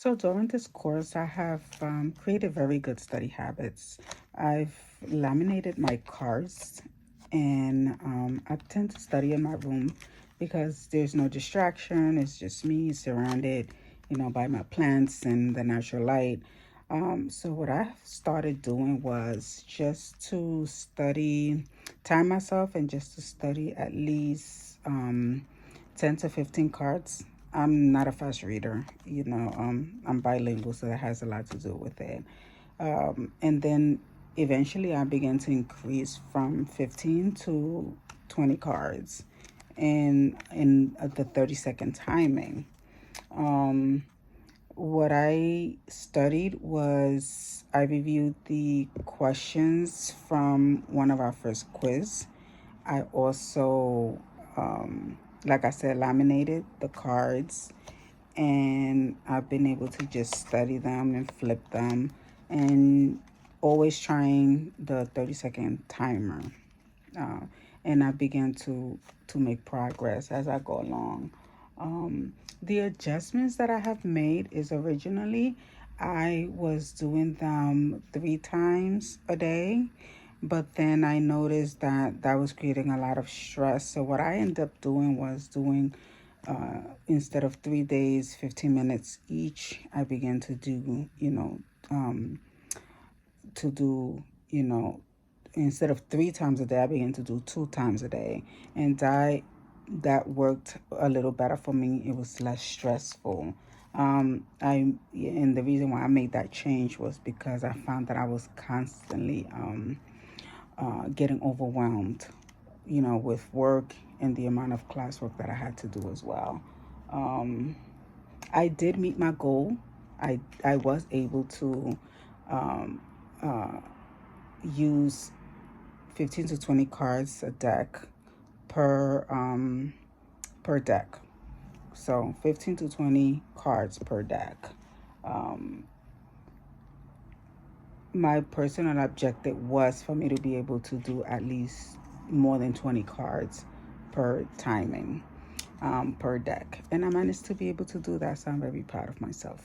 So during this course, I have created very good study habits. I've laminated my cards, and I tend to study in my room because there's no distraction. It's just me surrounded, by my plants and the natural light. So what I started doing was just to study, time myself, and just to study at least 10 to 15 cards. I'm not a fast reader, I'm bilingual, so that has a lot to do with it. And then eventually I began to increase from 15 to 20 cards in the 30-second timing. Um, what I studied was I reviewed the questions from one of our first quiz. I also, like I said, laminated the cards, and I've been able to just study them and flip them, and always trying the 30-second timer. Uh, and I began to make progress as I go along. The adjustments that I have made is originally I was doing them 3 times a day, but then I noticed that that was creating a lot of stress. So what I ended up doing was doing instead of 3 days, 15 minutes each, I began to do, to do, instead of 3 times a day, I began to do 2 times a day. And that worked a little better for me. It was less stressful. And the reason why I made that change was because I found that I was constantly getting overwhelmed, with work and the amount of classwork that I had to do as well. Um, I did meet my goal. I was able to um, uh, use 15 to 20 cards a deck per per deck. So 15 to 20 cards per deck. Um, my personal objective was for me to be able to do at least more than 20 cards per timing, per deck. And I managed to be able to do that, so I'm very proud of myself.